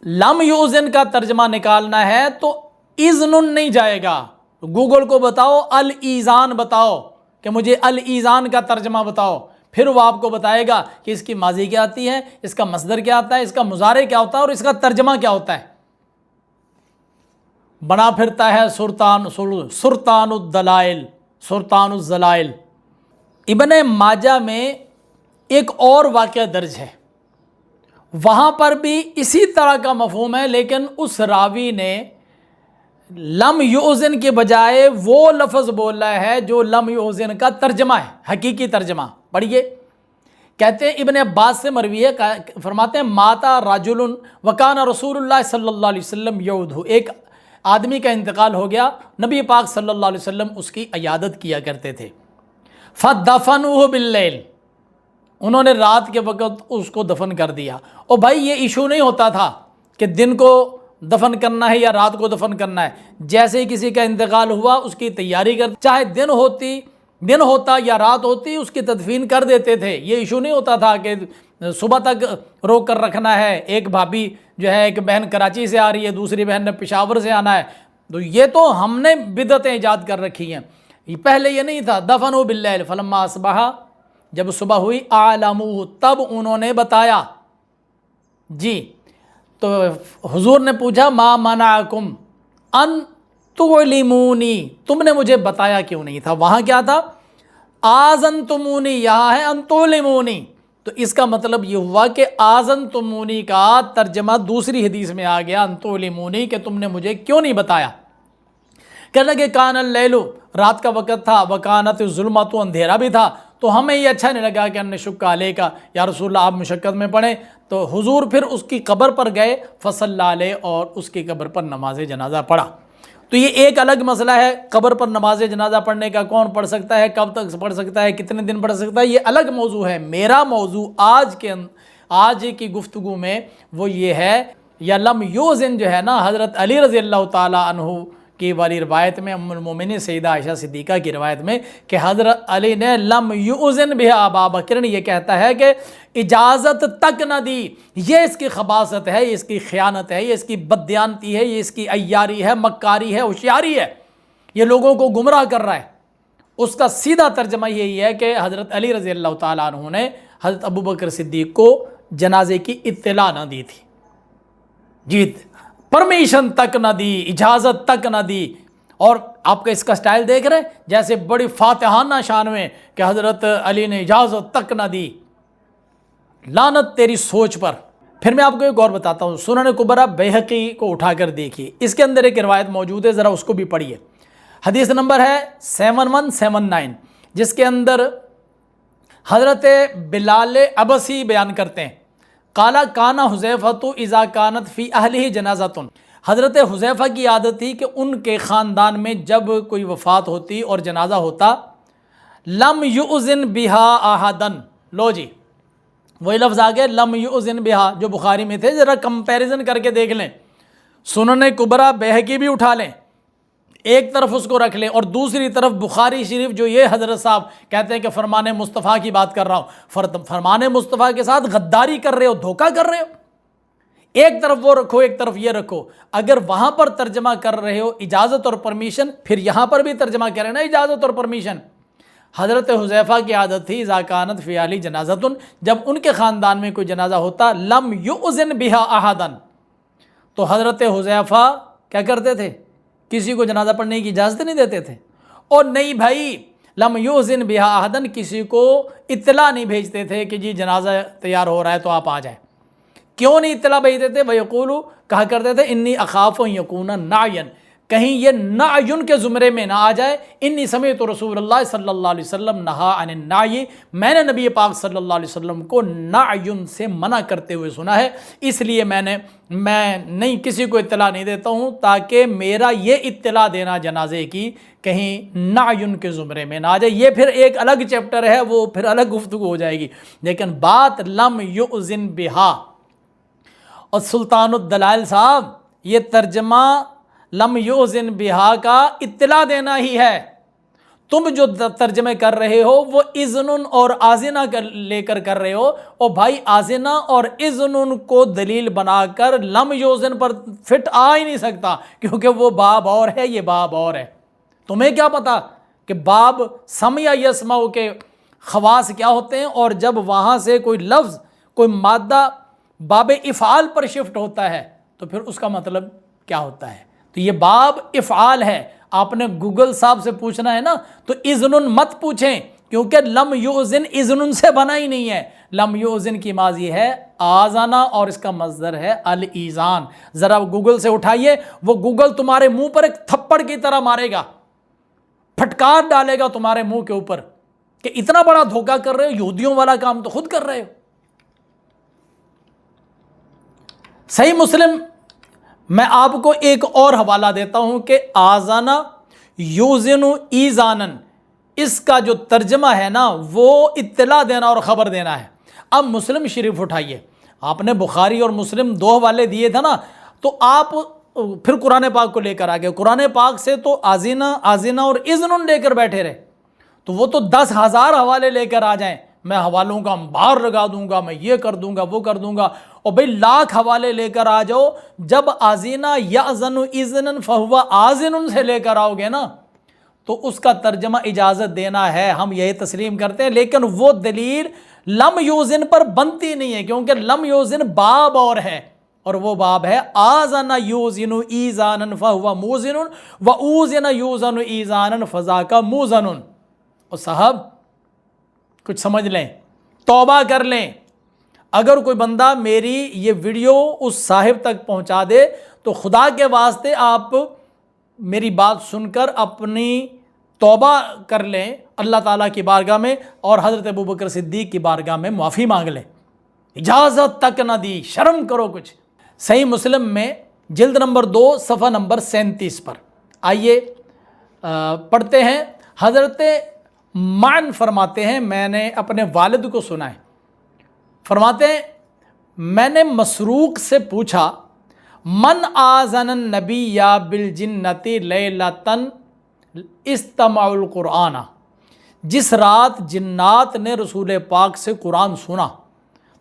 لم یؤذن کا ترجمہ نکالنا ہے تو اذن نہیں جائے گا، گوگل کو بتاؤ الایذان بتاؤ کہ مجھے الایذان کا ترجمہ بتاؤ، پھر وہ آپ کو بتائے گا کہ اس کی ماضی کیا آتی ہے، اس کا مصدر کیا آتا ہے، اس کا مضارع کیا ہوتا ہے اور اس کا ترجمہ کیا ہوتا ہے۔ بنا پھرتا ہے سلطان الدلائل، سلطان الزلائل۔ ابن ماجہ میں ایک اور واقعہ درج ہے، وہاں پر بھی اسی طرح کا مفہوم ہے، لیکن اس راوی نے لم یؤذن کے بجائے وہ لفظ بولا ہے جو لم یؤذن کا ترجمہ ہے، حقیقی ترجمہ۔ پڑھیے، کہتے ہیں ابن عباس سے مروی ہے، فرماتے ہیں ماتا رجل وکان رسول اللہ صلی اللہ علیہ وسلم یعودہ، ایک آدمی کا انتقال ہو گیا، نبی پاک صلی اللہ علیہ وسلم اس کی عیادت کیا کرتے تھے۔ فدفنوہ باللیل، انہوں نے رات کے وقت اس کو دفن کر دیا۔ اور بھائی یہ ایشو نہیں ہوتا تھا کہ دن کو دفن کرنا ہے یا رات کو دفن کرنا ہے، جیسے ہی کسی کا انتقال ہوا اس کی تیاری کر، چاہے دن ہوتا یا رات ہوتی، اس کی تدفین کر دیتے تھے۔ یہ ایشو نہیں ہوتا تھا کہ صبح تک روک کر رکھنا ہے، ایک بھابھی جو ہے ایک بہن کراچی سے آ رہی ہے، دوسری بہن نے پشاور سے آنا ہے، تو یہ تو ہم نے بدعتیں ایجاد کر رکھی ہیں۔ پہلے یہ نہیں تھا، دفنوا باللیل فلما اصبح جب صبح ہوئی اعلموا تب انہوں نے بتایا. جی تو حضور نے پوچھا ما منعکم ان تعلمونی، تم نے مجھے بتایا کیوں نہیں تھا؟ وہاں کیا تھا؟ آذنتمونی، یہاں ہے ان تعلمونی. تو اس کا مطلب یہ ہوا کہ آذنتمونی کا ترجمہ دوسری حدیث میں آ گیا ان تعلمونی، کہ تم نے مجھے کیوں نہیں بتایا. کہنے لگے کان اللیل، رات کا وقت تھا، وکانت الظلمۃ، اندھیرا بھی تھا. تو ہمیں یہ اچھا نہیں لگا کہ ان شق علیہ کا، یا رسول اللہ آپ مشقت میں پڑھیں. تو حضور پھر اس کی قبر پر گئے، فصلی علیہ، اور اس کی قبر پر نماز جنازہ پڑھا. تو یہ ایک الگ مسئلہ ہے، قبر پر نماز جنازہ پڑھنے کا، کون پڑھ سکتا ہے، کب تک پڑھ سکتا ہے، کتنے دن پڑھ سکتا ہے، یہ الگ موضوع ہے. میرا موضوع آج کی گفتگو میں وہ یہ ہے، یا لم یوزن جو ہے نا، حضرت علی رضی اللہ تعالیٰ عنہ کی والی روایت میں، ام المومنین سیدہ عائشہ صدیقہ کی روایت میں، کہ حضرت علی نے لم یؤذن بها ابا بکر، یہ کہتا ہے کہ اجازت تک نہ دی. یہ اس کی خباثت ہے، یہ اس کی خیانت ہے، یہ اس کی بددیانتی ہے، یہ اس کی عیاری ہے، مکاری ہے، ہوشیاری ہے، یہ لوگوں کو گمراہ کر رہا ہے. اس کا سیدھا ترجمہ یہی ہے کہ حضرت علی رضی اللہ تعالیٰ عنہ نے حضرت ابو بکر صدیق کو جنازے کی اطلاع نہ دی تھی. جی پرمیشن تک نہ دی، اجازت تک نہ دی. اور آپ کا اس کا سٹائل دیکھ رہے ہیں، جیسے بڑی فاتحانہ شان میں کہ حضرت علی نے اجازت تک نہ دی. لعنت تیری سوچ پر. پھر میں آپ کو ایک اور بتاتا ہوں، سنن کبریٰ بیہقی کو اٹھا کر دیکھیے، اس کے اندر ایک روایت موجود ہے، ذرا اس کو بھی پڑھیے. حدیث نمبر ہے 7179، جس کے اندر حضرت بلال عبسی بیان کرتے ہیں، قالا کانا حذیفۃ اذا کانت فی اہلہ جنازۃ. حضرت حذیفہ کی عادت تھی کہ ان کے خاندان میں جب کوئی وفات ہوتی اور جنازہ ہوتا، لم یؤذن بہا احدن. لو جی وہی لفظ آگے، لم یؤذن بہا، جو بخاری میں تھے. ذرا کمپیریزن کر کے دیکھ لیں، سنن کبریٰ بیہقی بھی اٹھا لیں، ایک طرف اس کو رکھ لیں، اور دوسری طرف بخاری شریف، جو یہ حضرت صاحب کہتے ہیں کہ فرمان مصطفیٰ کی بات کر رہا ہوں، فرمان مصطفیٰ کے ساتھ غداری کر رہے ہو، دھوکہ کر رہے ہو. ایک طرف وہ رکھو، ایک طرف یہ رکھو. اگر وہاں پر ترجمہ کر رہے ہو اجازت اور پرمیشن، پھر یہاں پر بھی ترجمہ کریں نا اجازت اور پرمیشن. حضرت حذیفہ کی عادت تھی اذا کانت فی اہلہ جنازۃ، جب ان کے خاندان میں کوئی جنازہ ہوتا، لم یؤذن بہا احدن، تو حضرت حذیفہ کیا کرتے تھے؟ کسی کو جنازہ پڑھنے کی اجازت نہیں دیتے تھے. اور نہیں بھائی، لم یؤذن بہا احدن، کسی کو اطلاع نہیں بھیجتے تھے کہ جی جنازہ تیار ہو رہا ہے تو آپ آ جائیں. کیوں نہیں اطلاع بھیجتے تھے؟ وَيَقُولُ، کہا کرتے تھے، انی اخاف ان یکون نعین، کہیں یہ نعین کے زمرے میں نہ آ جائے. انی سمعت رسول اللہ صلی اللہ علیہ وسلم نہا عن النعی، میں نے نبی پاک صلی اللہ علیہ وسلم کو نعین سے منع کرتے ہوئے سنا ہے، اس لیے میں نہیں کسی کو اطلاع نہیں دیتا ہوں، تاکہ میرا یہ اطلاع دینا جنازے کی کہیں نعین کے زمرے میں نہ آ جائے. یہ پھر ایک الگ چیپٹر ہے، وہ پھر الگ گفتگو ہو جائے گی. لیکن بات لم یؤذن بہا. اور سلطان الدلائل صاحب، یہ ترجمہ لم یؤذن بہا کا اطلاع دینا ہی ہے. تم جو ترجمے کر رہے ہو وہ اذن اور آذنہ لے کر رہے ہو، اور بھائی آذنہ اور اذن کو دلیل بنا کر لم یؤذن پر فٹ آ ہی نہیں سکتا، کیونکہ وہ باب اور ہے، یہ باب اور ہے. تمہیں کیا پتا کہ باب سمع یسمع کے خواص کیا ہوتے ہیں، اور جب وہاں سے کوئی لفظ، کوئی مادہ باب افعال پر شفٹ ہوتا ہے تو پھر اس کا مطلب کیا ہوتا ہے. تو یہ باب افعال ہے. آپ نے گوگل صاحب سے پوچھنا ہے نا، تو اذن مت پوچھیں، کیونکہ لم یؤذن اذن سے بنا ہی نہیں ہے. لم یؤذن کی ماضی ہے آذانہ، اور اس کا مصدر ہے الایذان. ذرا گوگل سے اٹھائیے، وہ گوگل تمہارے منہ پر ایک تھپڑ کی طرح مارے گا، پھٹکار ڈالے گا تمہارے منہ کے اوپر کہ اتنا بڑا دھوکہ کر رہے ہو، یہودیوں والا کام تو خود کر رہے ہو. صحیح مسلم میں آپ کو ایک اور حوالہ دیتا ہوں کہ آذانہ یوزن ایزانن، اس کا جو ترجمہ ہے نا وہ اطلاع دینا اور خبر دینا ہے. اب مسلم شریف اٹھائیے، آپ نے بخاری اور مسلم دو حوالے دیے تھے نا، تو آپ پھر قرآن پاک کو لے کر آگے. قرآن پاک سے تو آذینہ اور اذن لے کر بیٹھے رہے، تو وہ تو 10,000 حوالے لے کر آ جائیں، میں حوالوں کا انبار لگا دوں گا، میں یہ کر دوں گا، وہ کر دوں گا. اور بھئی لاکھ حوالے لے کر آ جاؤ، جب آذینہ یأذن اذنا فہو آذن سے لے کر آؤ گے نا، تو اس کا ترجمہ اجازت دینا ہے، ہم یہی تسلیم کرتے ہیں، لیکن وہ دلیل لم یوزن پر بنتی نہیں ہے، کیونکہ لم یوزن باب اور ہے، اور وہ باب ہے آزن یوزن ایزانا فہو موزن و اوزن یوزن ایزانا فذاک موزن۔ اور صاحب کچھ سمجھ لیں، توبہ کر لیں، اگر کوئی بندہ میری یہ ویڈیو اس صاحب تک پہنچا دے تو خدا کے واسطے آپ میری بات سن کر اپنی توبہ کر لیں اللہ تعالیٰ کی بارگاہ میں، اور حضرت ابوبکر صدیق کی بارگاہ میں معافی مانگ لیں، اجازت تک نہ دی، شرم کرو کچھ۔ صحیح مسلم میں جلد نمبر 2 صفحہ نمبر 37 پر آئیے پڑھتے ہیں۔ حضرت معن فرماتے ہیں میں نے اپنے والد کو سنا ہے، فرماتے ہیں میں نے مسروق سے پوچھا من آذن النبی یا بالجنت لیلتن استمع القرآن، جس رات جنات نے رسول پاک سے قرآن سنا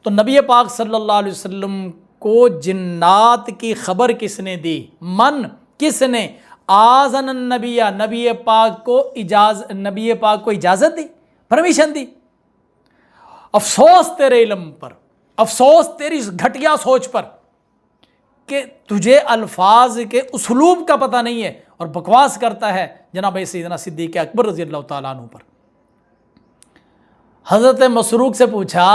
تو نبی پاک صلی اللہ علیہ وسلم کو جنات کی خبر کس نے دی؟ من، کس نے؟ آذن النبی، نبی پاک کو اجازت دی، پرمیشن دی۔ افسوس تیرے علم پر، افسوس تیری اس گھٹیا سوچ پر کہ تجھے الفاظ کے اسلوب کا پتہ نہیں ہے اور بکواس کرتا ہے جناب سیدنا صدیق اکبر رضی اللہ تعالیٰ عنہ پر۔ حضرت مسروق سے پوچھا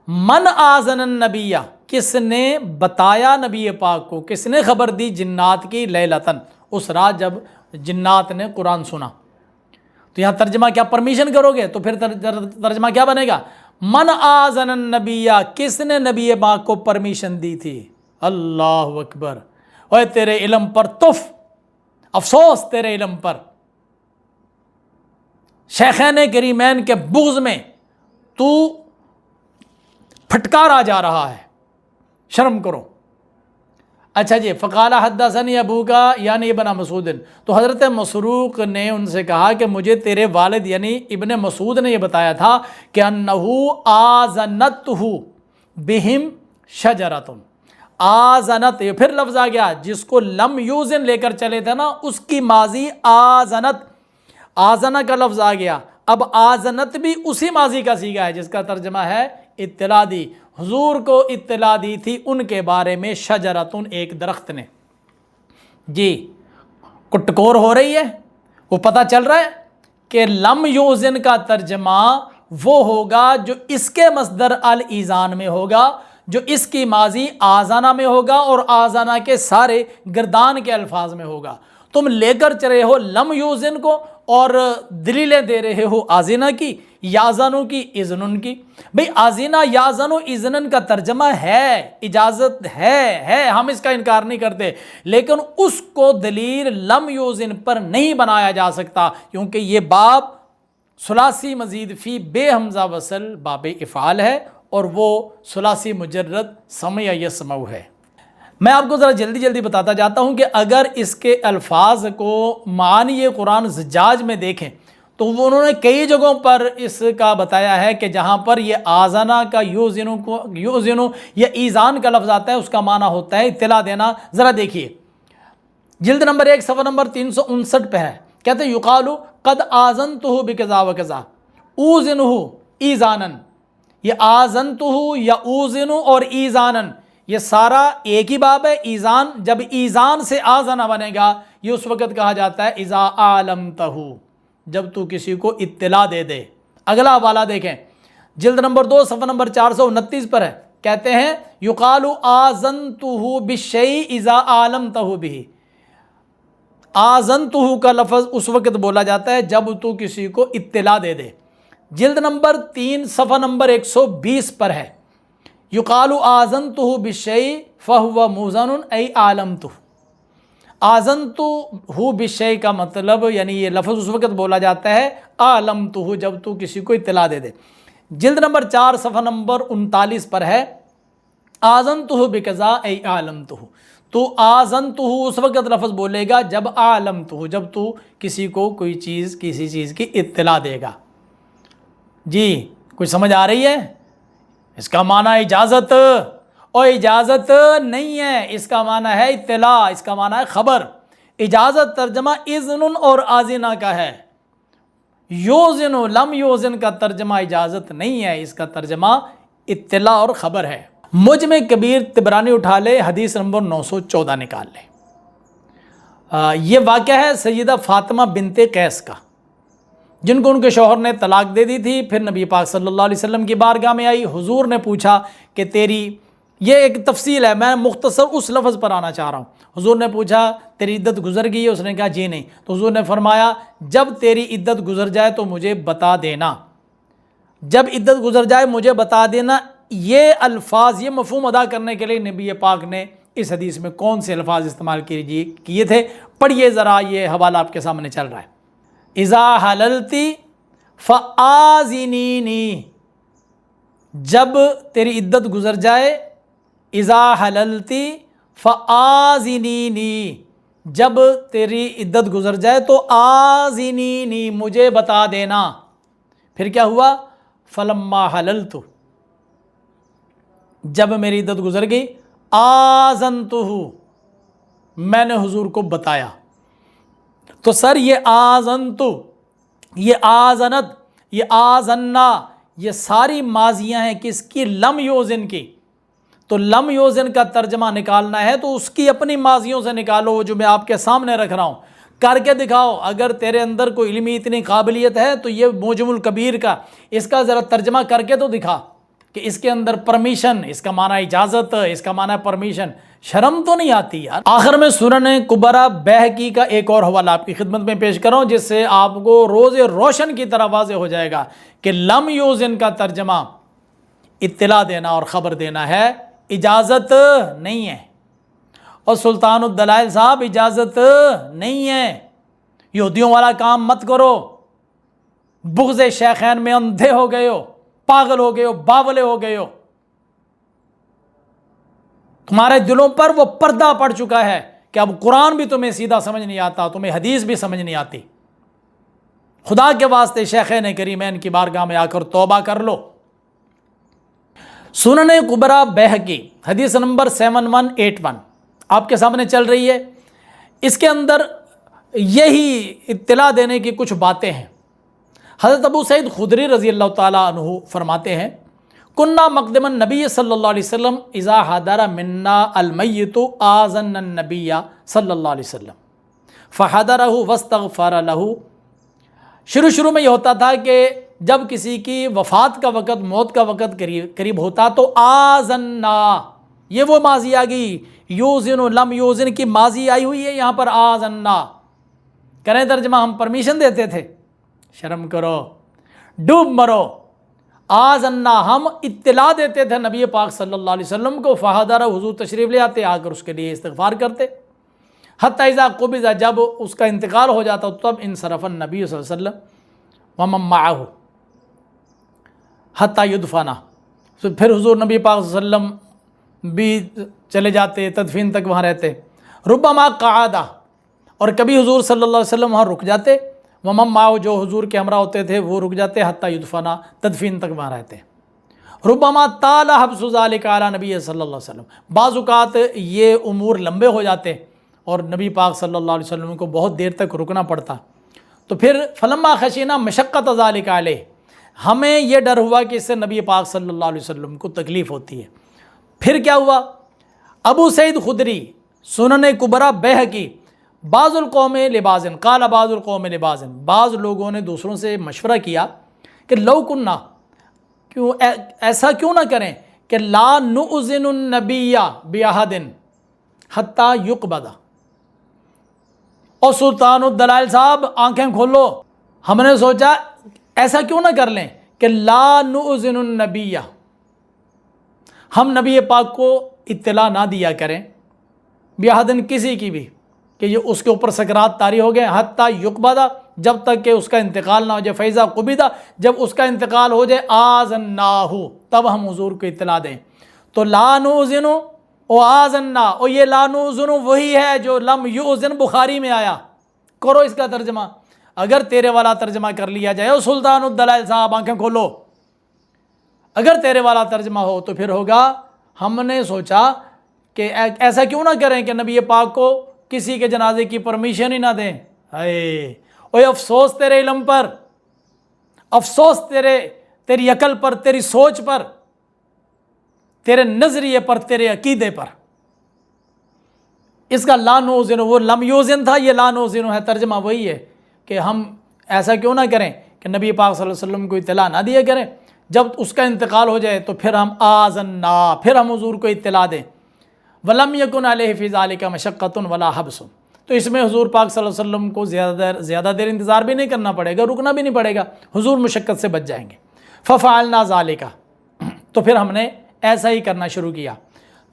من آذن النبی، کس نے بتایا نبی پاک کو، کس نے خبر دی جنات کی لیلتن، اس رات جب جنات نے قرآن سنا؟ تو یہاں ترجمہ کیا پرمیشن کرو گے تو پھر ترجمہ کیا بنے گا؟ من آذن النبی، کس نے نبی پاک کو پرمیشن دی تھی؟ اللہ اکبر، اوے تیرے علم پر تف، افسوس تیرے علم پر۔ شیخین کریمین کے بغض میں تو پھٹکارا جا رہا ہے، شرم کرو۔ اچھا جی، فقال حدثنی ابو کا یعنی ابن مسعود، تو حضرت مسروق نے ان سے کہا کہ مجھے تیرے والد یعنی ابن مسعود نے یہ بتایا تھا کہ انہو آزنتہ بہم شجرۃ، آزنت، یہ پھر لفظ آ گیا جس کو لم یوزن لے کر چلے تھے نا، اس کی ماضی آزنت، آزنا کا لفظ آ گیا، اب آزنت بھی اسی ماضی کا صیغہ ہے جس کا ترجمہ ہے اطلاع دی، حضور کو اطلاع دی تھی ان کے بارے میں شجرتن، ایک درخت نے۔ جی کٹکور ہو رہی ہے، وہ پتہ چل رہا ہے کہ لم یوزن کا ترجمہ وہ ہوگا جو اس کے مصدر الایزان میں ہوگا، جو اس کی ماضی آزانہ میں ہوگا اور آزانہ کے سارے گردان کے الفاظ میں ہوگا۔ تم لے کر چلے ہو لم یوزن کو اور دلیلیں دے رہے ہو آزینہ کی، یازنوں کی، اذنن کی۔ بھئی آزینہ، یازن و اذنن کا ترجمہ ہے، اجازت ہے، ہم اس کا انکار نہیں کرتے، لیکن اس کو دلیل لم یوزن پر نہیں بنایا جا سکتا، کیونکہ یہ باب ثلاثی مزید فی بے حمزہ وصل باب افعال ہے، اور وہ ثلاثی مجرد سمع یسمع ہے۔ میں آپ کو ذرا جلدی بتاتا جاتا ہوں کہ اگر اس کے الفاظ کو معانی قرآن زجاج میں دیکھیں تو انہوں نے کئی جگہوں پر اس کا بتایا ہے کہ جہاں پر یہ آزانہ کا یوزنو یا ایزان کا لفظ آتا ہے اس کا معنی ہوتا ہے اطلاع دینا۔ ذرا دیکھیے جلد نمبر 1 صفحہ نمبر 359 پہ ہے، کہتے ہیں یقالو قد آزنتہ بکذا وکذا اوزنہ ایزانن، یہ آزنتہ یا اوزنہ اور ایزانن یہ سارا ایک ہی باب ہے۔ ایزان، جب ایزان سے آزانہ بنے گا یہ اس وقت کہا جاتا ہے اذا عالمتہ، جب تو کسی کو اطلاع دے دے۔ اگلا حوالہ دیکھیں جلد نمبر 2 صفحہ نمبر 429 پر ہے، کہتے ہیں یقال آذنتہ بالشیء اذا عالمتہ بہ، آذنتہ کا لفظ اس وقت بولا جاتا ہے جب تو کسی کو اطلاع دے دے۔ جلد نمبر 3 صفحہ نمبر 120 پر ہے یقال آذنتہ بالشیء فہو موزن ای عالمتہ، آذنتہ بالشیء کا مطلب یعنی یہ لفظ اس وقت بولا جاتا ہے عالمتہ جب تو کسی کو اطلاع دے دے۔ جلد نمبر 4 صفحہ نمبر 39 پر ہے آذنتہ بکذا ای عالمتہ، تو آذنتہ اس وقت لفظ بولے گا جب عالمتہ، جب تو کسی کو کوئی چیز، کسی چیز کی اطلاع دے گا۔ جی کچھ سمجھ آ رہی ہے؟ اس کا معنی اجازت اور اجازت نہیں ہے، اس کا معنی ہے اطلاع، اس کا معنی ہے خبر۔ اجازت ترجمہ اذن اور آزینہ کا ہے، یوزن و لم یوزن کا ترجمہ اجازت نہیں ہے، اس کا ترجمہ اطلاع اور خبر ہے۔ مجمع کبیر طبرانی اٹھا لے، حدیث نمبر 914 نکال لے۔ یہ واقعہ ہے سیدہ فاطمہ بنت قیس کا، جن کو ان کے شوہر نے طلاق دے دی تھی۔ پھر نبی پاک صلی اللہ علیہ وسلم کی بارگاہ میں آئی، حضور نے پوچھا کہ تیری، یہ ایک تفصیل ہے، میں مختصر اس لفظ پر آنا چاہ رہا ہوں۔ حضور نے پوچھا تیری عدت گزر گئی ہے؟ اس نے کہا جی نہیں۔ تو حضور نے فرمایا جب تیری عدت گزر جائے تو مجھے بتا دینا، جب عدت گزر جائے مجھے بتا دینا۔ یہ الفاظ، یہ مفہوم ادا کرنے کے لیے نبی پاک نے اس حدیث میں کون سے الفاظ استعمال کیے تھے؟ پڑھیے ذرا، یہ حوالہ آپ کے سامنے چل رہا ہے۔ اذا حللتی فآذنینی، جب تیری عدت گزر جائے، اذا حللتی فآذنینی، جب تیری عدت گزر جائے تو آذنینی، مجھے بتا دینا۔ پھر کیا ہوا؟ فلما حللت، جب میری عدت گزر گئی، آذنتہ، میں نے حضور کو بتایا۔ تو سر یہ آذنت، یہ آذنت، یہ آذنا، یہ ساری ماضیاں ہیں کس کی؟ لم یوزن کی۔ تو لم یوزن کا ترجمہ نکالنا ہے تو اس کی اپنی ماضیوں سے نکالو، جو میں آپ کے سامنے رکھ رہا ہوں، کر کے دکھاؤ۔ اگر تیرے اندر کوئی علمی اتنی قابلیت ہے تو یہ معجم الکبیر کا اس کا ذرا ترجمہ کر کے تو دکھا کہ اس کے اندر پرمیشن، اس کا معنی اجازت، اس کا معنی پرمیشن۔ شرم تو نہیں آتی یار۔ آخر میں سنن کبریٰ بیہقی کا ایک اور حوالہ آپ کی خدمت میں پیش کروں، جس سے آپ کو روز روشن کی طرح واضح ہو جائے گا کہ لم یوزن کا ترجمہ اطلاع دینا اور خبر دینا ہے، اجازت نہیں ہے۔ اور سلطان الدلائل صاحب اجازت نہیں ہے، یہودیوں والا کام مت کرو، بغض شیخین میں اندھے ہو گئے ہو، پاگل ہو گئے ہو، باولے ہو گئے ہو، تمہارے دلوں پر وہ پردہ پڑ چکا ہے کہ اب قرآن بھی تمہیں سیدھا سمجھ نہیں آتا، تمہیں حدیث بھی سمجھ نہیں آتی۔ خدا کے واسطے شیخین کریمین کی بارگاہ میں آ کر توبہ کر لو۔ سنن کبریٰ بیہقی حدیث نمبر 7181 آپ کے سامنے چل رہی ہے۔ اس کے اندر یہی اطلاع دینے کی کچھ باتیں ہیں۔ حضرت ابو سعید خدری رضی اللہ تعالیٰ عنہ فرماتے ہیں کننا مقدم النبی صلی اللہ علیہ وسلم اذا حضر منا المیت آذن النبی صلی اللہ علیہ وسلم فحضرہ واستغفر لہ۔ شروع میں یہ ہوتا تھا کہ جب کسی کی وفات کا وقت، موت کا وقت قریب ہوتا تو آذننا، یہ وہ ماضی آ گئی، یوزن و لم یوزن کی ماضی آئی ہوئی ہے یہاں پر، آذننا کریں ترجمہ، ہم پرمیشن دیتے تھے۔ شرم کرو، ڈوب مرو۔ آذننا، ہم اطلاع دیتے تھے نبی پاک صلی اللہ علیہ وسلم کو، فحضر، حضور تشریف لے آتے، آ کر اس کے لیے استغفار کرتے۔ حتی اذا قبض، جب اس کا انتقال ہو جاتا تب انصرف النبی صلی اللہ علیہ وسلم ومن معہ حتی یدفن، پھر حضور نبی پاک صلی اللہ علیہ وسلم بھی چلے جاتے، تدفین تک وہاں رہتے۔ ربما قعدہ، اور کبھی حضور صلی اللہ علیہ وسلم وہاں رک جاتے، ومن معہ، جو حضور کے ہمراہ ہوتے تھے وہ رک جاتے، حتی یدفن، تدفین تک وہاں رہتے۔ ربما طال حبس ذلک علی نبی صلی اللہ علیہ وسلم، بعض اوقات یہ امور لمبے ہو جاتے اور نبی پاک صلی اللہ علیہ وسلم کو بہت دیر تک رکنا پڑتا۔ تو پھر فلما خشینا مشقت ذلک علیہ، ہمیں یہ ڈر ہوا کہ اس سے نبی پاک صلی اللہ علیہ وسلم کو تکلیف ہوتی ہے۔ پھر کیا ہوا؟ ابو سعید خدری سنن کبریٰ بیہقی، بعض القوم لبعض قال بعض القوم لبعض، بعض لوگوں نے دوسروں سے مشورہ کیا کہ لو کننا، کیوں ایسا کیوں نہ کریں کہ لا نؤذن النبی باحد حتی یقبض۔ اور سلطان الدلائل صاحب آنکھیں کھولو، ہم نے سوچا ایسا کیوں نہ کر لیں کہ لا نؤذن النبی، ہم نبی پاک کو اطلاع نہ دیا کریں، بیاحدن کسی کی بھی، کہ یہ اس کے اوپر سکرات طاری ہو گئے، حتی یقبض، جب تک کہ اس کا انتقال نہ ہو جائے، فیضا قبض، جب اس کا انتقال ہو جائے، آذناہ، تب ہم حضور کو اطلاع دیں۔ تو لا نؤذن و آذنا، اور یہ لا نؤذن وہی ہے جو لم یؤذن بخاری میں آیا۔ کرو اس کا ترجمہ، اگر تیرے والا ترجمہ کر لیا جائے، او سلطان الدلائل صاحب آنکھیں کھولو، اگر تیرے والا ترجمہ ہو تو پھر ہوگا ہم نے سوچا کہ ایسا کیوں نہ کریں کہ نبی پاک کو کسی کے جنازے کی پرمیشن ہی نہ دیں۔ اوے افسوس تیرے علم پر، افسوس تیری عقل پر، تیری سوچ پر، تیرے نظریے پر، تیرے عقیدے پر۔ اس کا لا نوزن، وہ لم یوزن تھا، یہ لا نوزن ہے، ترجمہ وہی ہے کہ ہم ایسا کیوں نہ کریں کہ نبی پاک صلی اللہ علیہ وسلم کو اطلاع نہ دیا کریں، جب اس کا انتقال ہو جائے تو پھر ہم آذنا، پھر ہم حضور کو اطلاع دیں۔ وَلَمْ يَكُنْ عَلَيْهِ فِي ذَلِكَ مَشَقَّةٌ وَلَا حَبْسٌ، تو اس میں حضور پاک صلی اللہ علیہ وسلم کو زیادہ دیر انتظار بھی نہیں کرنا پڑے گا، رکنا بھی نہیں پڑے گا، حضور مشقت سے بچ جائیں گے۔ فَفَعَلْنَا ذَلِكَ، تو پھر ہم نے ایسا ہی کرنا شروع کیا۔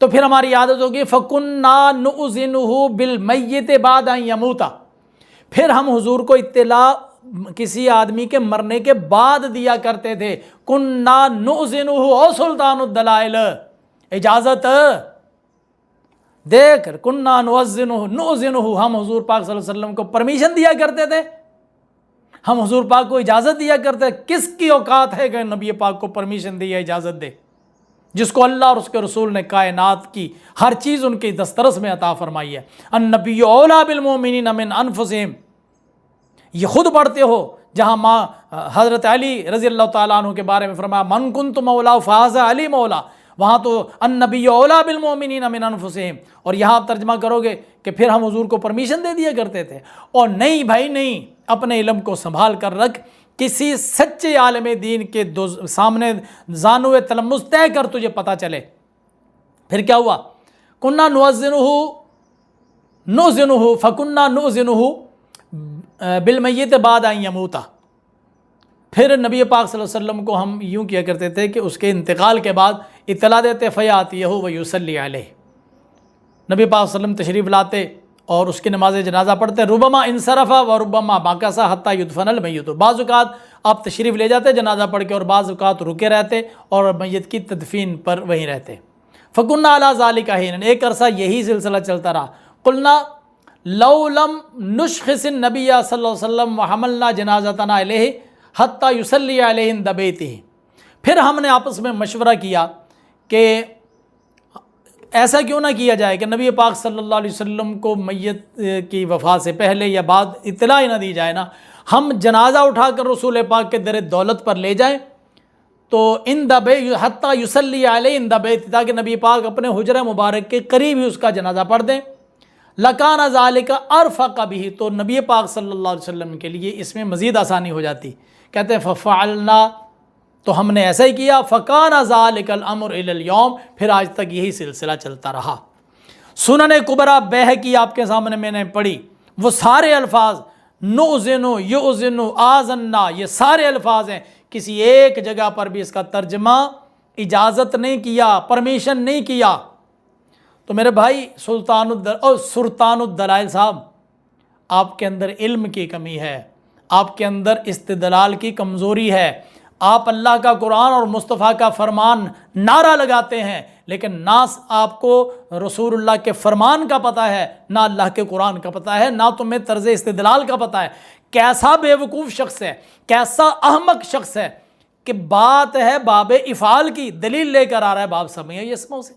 تو پھر ہماری عادت ہوگی فَكُنَّا نُؤْذِنُهُ بِالْمَيِّتِ بَعْدَ أَن يَمُوتَ، پھر ہم حضور کو اطلاع کسی آدمی کے مرنے کے بعد دیا کرتے تھے۔ کُنَّا نُؤْذِنُهُ او سلطان الدلائل، اجازت دیکھ، کُنَّا نُؤْذِنُهُ، ہم حضور پاک صلی اللہ علیہ وسلم کو پرمیشن دیا کرتے تھے، ہم حضور پاک کو اجازت دیا کرتے۔ کس کی اوقات ہے کہ نبی پاک کو پرمیشن دے یا اجازت دے، جس کو اللہ اور اس کے رسول نے کائنات کی ہر چیز ان کی دسترس میں عطا فرمائی ہے۔ النبی اولیٰ بالمؤمنین من انفسہم، یہ خود پڑھتے ہو جہاں ماں حضرت علی رضی اللہ تعالیٰ عنہ کے بارے میں فرمایا من کنت مولا فہذا علی مولا، وہاں تو النبی اولیٰ بالمؤمنین من انفسہم، اور یہاں آپ ترجمہ کرو گے کہ پھر ہم حضور کو پرمیشن دے دیا کرتے تھے۔ اور نہیں بھائی نہیں، اپنے علم کو سنبھال کر رکھ، کسی سچے عالم دین کے سامنے زانو تلمس طے کر تجھے پتہ چلے۔ پھر کیا ہوا؟ کنّا نؤذنہ فکنّا نؤذنہ بالمیت بعد ان یموت، پھر نبی پاک صلی اللہ علیہ وسلم کو ہم یوں کیا کرتے تھے کہ اس کے انتقال کے بعد اطلاع دیتے، فیاتیہ ویصلی علیہ، نبی پاک صلی اللہ علیہ وسلم تشریف لاتے اور اس کی نماز جنازہ پڑھتے۔ ربما انصرف و ربما ماکث حتی یدفن المیت، بعض اوقات آپ تشریف لے جاتے جنازہ پڑھ کے، اور بعض اوقات رکے رہتے اور میت کی تدفین پر وہیں رہتے۔ فکنّا علی ذالک حینا، ایک عرصہ یہی سلسلہ چلتا رہا۔ قلنا لو لم نشخص النبی صلی اللہ علیہ وسلم وحملنا جنازتنا الیہ حتی یصلی علیہ عند بیتہ، پھر ہم نے آپس میں مشورہ کیا کہ ایسا کیوں نہ کیا جائے کہ نبی پاک صلی اللہ علیہ وسلم کو میت کی وفات سے پہلے یا بعد اطلاع ہی نہ دی جائے نا، ہم جنازہ اٹھا کر رسول پاک کے در دولت پر لے جائیں، تو عند بیت حتی یصلی علیہ عند بیت، تاکہ نبی پاک اپنے حجرہ مبارک کے قریب ہی اس کا جنازہ پڑھ دیں۔ لکان ذالک ارفق بہ، تو نبی پاک صلی اللہ علیہ وسلم کے لیے اس میں مزید آسانی ہو جاتی۔ کہتے ہیں ففعلنا، تو ہم نے ایسا ہی کیا۔ فکان ذالک الامر الی اليوم، پھر آج تک یہی سلسلہ چلتا رہا۔ سنن کبریٰ بیہقی آپ کے سامنے میں نے پڑھی، وہ سارے الفاظ نؤذن یؤذن آذنا، یہ سارے الفاظ ہیں، کسی ایک جگہ پر بھی اس کا ترجمہ اجازت نہیں کیا، پرمیشن نہیں کیا۔ تو میرے بھائی سلطان الدلائل صاحب، آپ کے اندر علم کی کمی ہے، آپ کے اندر استدلال کی کمزوری ہے۔ آپ اللہ کا قرآن اور مصطفیٰ کا فرمان نعرہ لگاتے ہیں، لیکن نہ آپ کو رسول اللہ کے فرمان کا پتہ ہے، نہ اللہ کے قرآن کا پتہ ہے، نہ تمہیں طرز استدلال کا پتہ ہے۔ کیسا بے وقوف شخص ہے، کیسا احمق شخص ہے کہ بات ہے باب افعال کی، دلیل لے کر آ رہا ہے باب سمیع یسمعو سے۔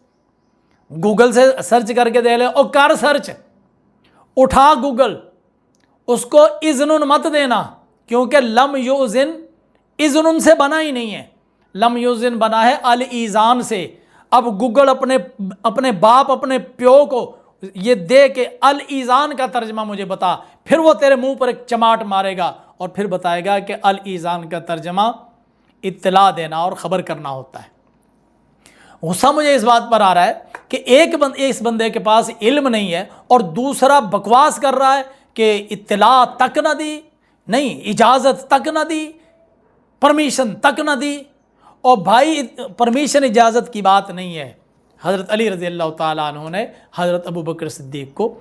گوگل سے سرچ کر کے دے لے، اور کر سرچ، اٹھا گوگل، اس کو اذن مت دینا، کیونکہ لم یؤذن اذن سے بنا ہی نہیں ہے، لم یؤذن بنا ہے الایذان سے۔ اب گوگل اپنے باپ اپنے پیو کو یہ دے کہ الایذان کا ترجمہ مجھے بتا، پھر وہ تیرے منہ پر ایک چماٹ مارے گا اور پھر بتائے گا کہ الایذان کا ترجمہ اطلاع دینا اور خبر کرنا ہوتا ہے۔ غصہ مجھے اس بات پر آ رہا ہے کہ اس بندے کے پاس علم نہیں ہے اور دوسرا بکواس کر رہا ہے کہ اطلاع تک نہ دی، نہیں اجازت تک نہ دی، پرمیشن تک نہ دی۔ اور بھائی پرمیشن اجازت کی بات نہیں ہے، حضرت علی رضی اللہ تعالیٰ عنہ نے حضرت ابو بکر صدیق کو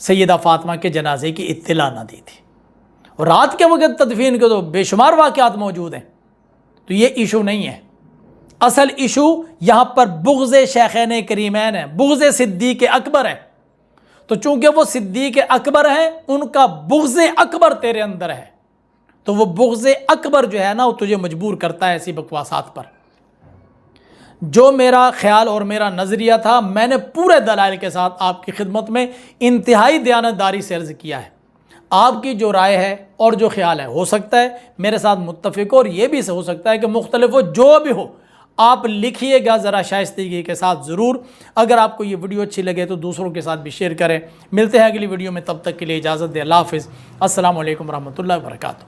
سیدہ فاطمہ کے جنازے کی اطلاع نہ دی تھی، اور رات کے وقت تدفین کے تو بے شمار واقعات موجود ہیں، تو یہ ایشو نہیں ہے۔ اصل ایشو یہاں پر بغض شیخین کریمین ہے، بغض صدیق اکبر ہے۔ تو چونکہ وہ صدیق اکبر ہیں، ان کا بغض اکبر تیرے اندر ہے، تو وہ بغض اکبر جو ہے نا، وہ تجھے مجبور کرتا ہے ایسی بکواسات پر۔ جو میرا خیال اور میرا نظریہ تھا، میں نے پورے دلائل کے ساتھ آپ کی خدمت میں انتہائی دیانتداری سے عرض کیا ہے۔ آپ کی جو رائے ہے اور جو خیال ہے، ہو سکتا ہے میرے ساتھ متفق ہو، اور یہ بھی ہو سکتا ہے کہ مختلف ہو، جو بھی ہو آپ لکھیے گا ذرا شائستگی کے ساتھ ضرور۔ اگر آپ کو یہ ویڈیو اچھی لگے تو دوسروں کے ساتھ بھی شیئر کریں۔ ملتے ہیں اگلی ویڈیو میں، تب تک کے لیے اجازت دیں، اللہ حافظ، السلام علیکم ورحمۃ اللہ وبرکاتہ۔